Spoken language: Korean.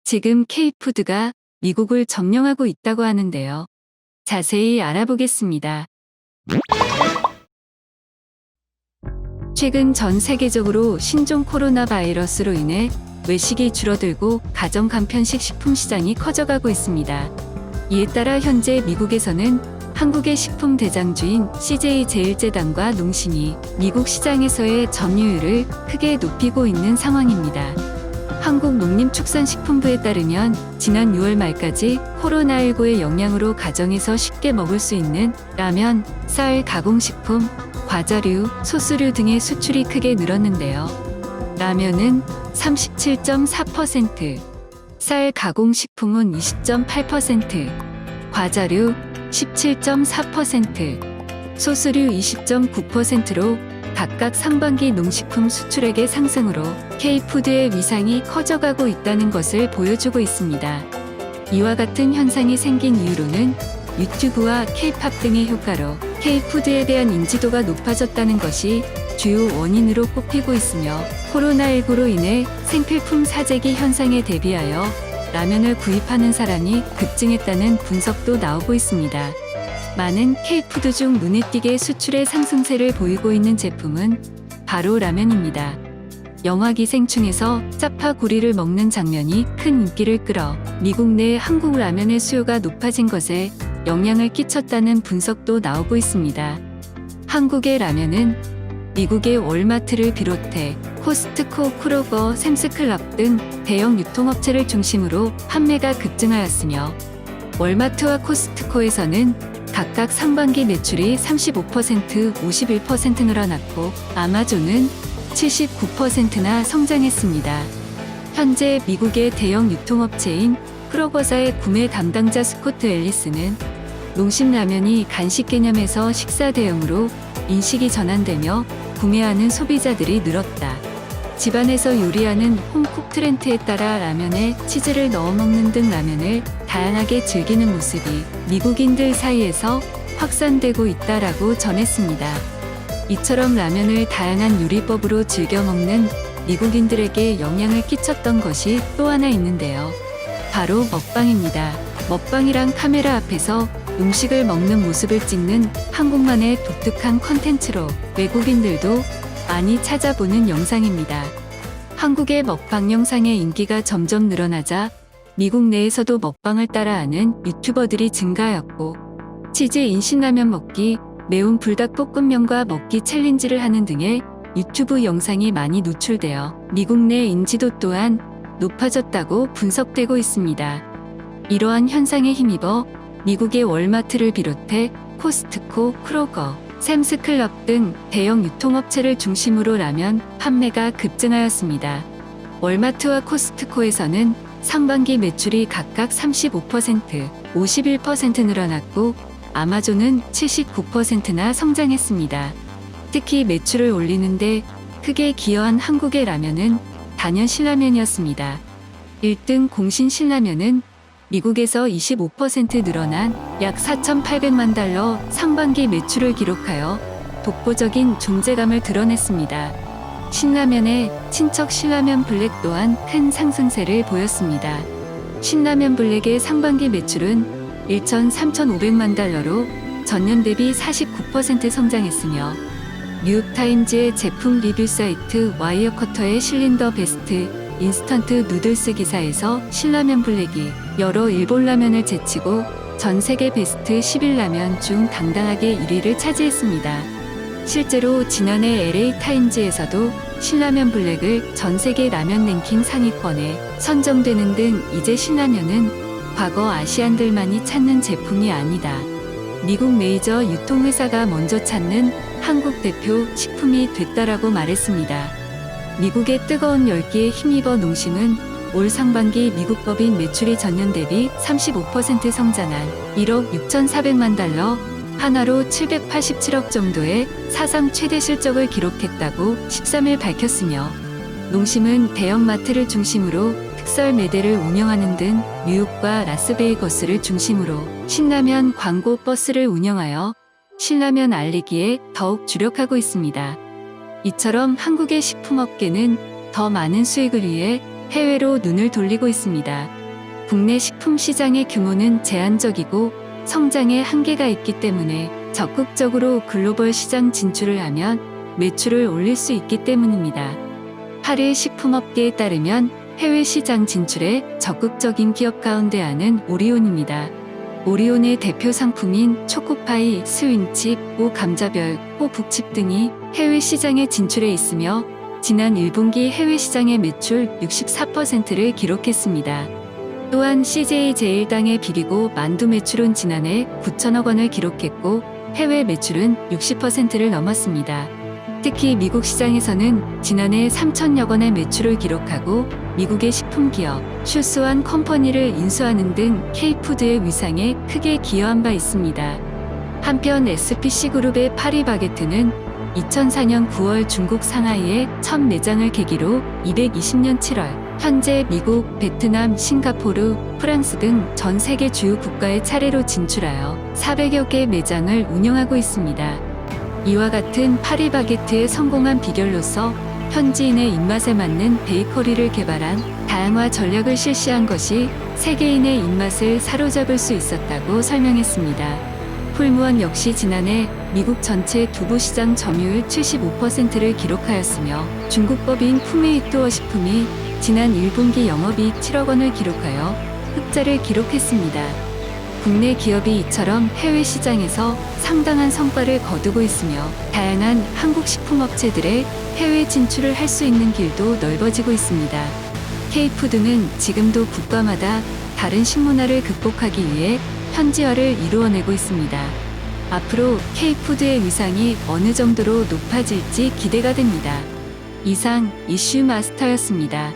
지금 K푸드가 미국을 점령하고 있다고 하는데요. 자세히 알아보겠습니다. 최근 전 세계적으로 신종 코로나 바이러스로 인해 외식이 줄어들고 가정 간편식 식품 시장이 커져가고 있습니다. 이에 따라 현재 미국에서는 한국의 식품 대장주인 CJ 제일제당과 농심이 미국 시장에서의 점유율을 크게 높이고 있는 상황입니다. 한국농림축산식품부에 따르면 지난 6월 말까지 코로나19의 영향으로 가정에서 쉽게 먹을 수 있는 라면, 쌀, 가공식품, 과자류, 소스류 등의 수출이 크게 늘었는데요. 라면은 37.4%, 쌀 가공식품은 20.8%, 과자류 17.4%, 소스류 20.9%로 각각 상반기 농식품 수출액의 상승으로 K푸드의 위상이 커져가고 있다는 것을 보여주고 있습니다. 이와 같은 현상이 생긴 이유로는 유튜브와 K-팝 등의 효과로 K푸드에 대한 인지도가 높아졌다는 것이 주요 원인으로 꼽히고 있으며 코로나19로 인해 생필품 사재기 현상에 대비하여 라면을 구입하는 사람이 급증했다는 분석도 나오고 있습니다. 많은 K푸드 중 눈에 띄게 수출의 상승세를 보이고 있는 제품은 바로 라면입니다. 영화 기생충에서 짜파구리를 먹는 장면이 큰 인기를 끌어 미국 내 한국 라면의 수요가 높아진 것에 영향을 끼쳤다는 분석도 나오고 있습니다. 한국의 라면은 미국의 월마트를 비롯해 코스트코, 크로거, 샘스클럽 등 대형 유통업체를 중심으로 판매가 급증하였으며 월마트와 코스트코에서는 각각 상반기 매출이 35%, 51% 늘어났고 아마존은 79%나 성장했습니다. 현재 미국의 대형 유통업체인 크로거사의 구매 담당자 스코트 앨리스는 농심라면이 간식 개념에서 식사 대용으로 인식이 전환되며 구매하는 소비자들이 늘었다. 집안에서 요리하는 홈쿡 트렌드에 따라 라면에 치즈를 넣어 먹는 등 라면을 다양하게 즐기는 모습이 미국인들 사이에서 확산되고 있다라고 전했습니다. 이처럼 라면을 다양한 요리법으로 즐겨 먹는 미국인들에게 영향을 끼쳤던 것이 또 하나 있는데요. 바로 먹방입니다. 먹방이란 카메라 앞에서 음식을 먹는 모습을 찍는 한국만의 독특한 컨텐츠로 외국인들도 많이 찾아보는 영상입니다. 한국의 먹방 영상의 인기가 점점 늘어나자 미국 내에서도 먹방을 따라하는 유튜버들이 증가하였고 치즈인 신라면 먹기, 매운 불닭볶음면과 먹기 챌린지를 하는 등의 유튜브 영상이 많이 노출되어 미국 내 인지도 또한 높아졌다고 분석되고 있습니다. 이러한 현상에 힘입어 미국의 월마트를 비롯해 코스트코, 크로거, 샘스클럽 등 대형 유통업체를 중심으로 라면 판매가 급증하였습니다. 월마트와 코스트코에서는 상반기 매출이 각각 35%, 51% 늘어났고 아마존은 79%나 성장했습니다. 특히 매출을 올리는데 크게 기여한 한국의 라면은 단연 신라면이었습니다. 1등 공신 신라면은 미국에서 25% 늘어난 약 4,800만 달러 상반기 매출을 기록하여 독보적인 존재감을 드러냈습니다. 신라면의 친척 신라면 블랙 또한 큰 상승세를 보였습니다. 신라면 블랙의 상반기 매출은 3,500만 달러로 전년 대비 49% 성장했으며 뉴욕타임즈의 제품 리뷰 사이트 와이어커터의 실린 더 베스트 인스턴트 누들스 기사에서 신라면 블랙이 여러 일본 라면을 제치고 전 세계 베스트 11라면 중 당당하게 1위를 차지했습니다. 실제로 지난해 LA타임즈에서도 신라면 블랙을 전 세계 라면 랭킹 상위권에 선정되는 등 이제 신라면은 과거 아시안들만이 찾는 제품이 아니다. 미국 메이저 유통회사가 먼저 찾는 한국 대표 식품이 됐다라고 말했습니다. 미국의 뜨거운 열기에 힘입어 농심은 올 상반기 미국 법인 매출이 전년 대비 35% 성장한 1억 6,400만 달러, 하나로 787억 정도의 사상 최대 실적을 기록했다고 13일 밝혔으며 농심은 대형마트를 중심으로 특설 매대를 운영하는 등 뉴욕과 라스베이거스를 중심으로 신라면 광고 버스를 운영하여 신라면 알리기에 더욱 주력하고 있습니다. 이처럼 한국의 식품업계는 더 많은 수익을 위해 해외로 눈을 돌리고 있습니다. 국내 식품 시장의 규모는 제한적이고 성장에 한계가 있기 때문에 적극적으로 글로벌 시장 진출을 하면 매출을 올릴 수 있기 때문입니다. 8일 식품업계에 따르면 해외 시장 진출에 적극적인 기업 가운데 하나는 오리온입니다. 오리온의 대표 상품인 초코파이, 스윙칩, 오 감자별, 호 북칩 등이 해외 시장에 진출해 있으며 지난 1분기 해외 시장의 매출 64%를 기록했습니다. 또한 CJ 제일당의 비비고 만두 매출은 지난해 9천억 원을 기록했고 해외 매출은 60%를 넘었습니다. 특히 미국 시장에서는 지난해 3천여 원의 매출을 기록하고 미국의 식품기업 슈스완 컴퍼니를 인수하는 등 K푸드의 위상에 크게 기여한 바 있습니다. 한편 SPC그룹의 파리바게트는 2004년 9월 중국 상하이에 첫 매장을 계기로 220년 7월 현재 미국, 베트남, 싱가포르, 프랑스 등 전 세계 주요 국가에 차례로 진출하여 400여 개 매장을 운영하고 있습니다. 이와 같은 파리바게트의 성공한 비결로서 현지인의 입맛에 맞는 베이커리를 개발한 다양화 전략을 실시한 것이 세계인의 입맛을 사로잡을 수 있었다고 설명했습니다. 풀무원 역시 지난해 미국 전체 두부 시장 점유율 75%를 기록하였으며 중국법인 푸메이토어 식품이 지난 1분기 영업이익 7억 원을 기록하여 흑자를 기록했습니다. 국내 기업이 이처럼 해외 시장에서 상당한 성과를 거두고 있으며 다양한 한국 식품업체들의 해외 진출을 할 수 있는 길도 넓어지고 있습니다. K푸드는 지금도 국가마다 다른 식문화를 극복하기 위해 현지화를 이루어내고 있습니다. 앞으로 K푸드의 위상이 어느 정도로 높아질지 기대가 됩니다. 이상 이슈 마스터였습니다.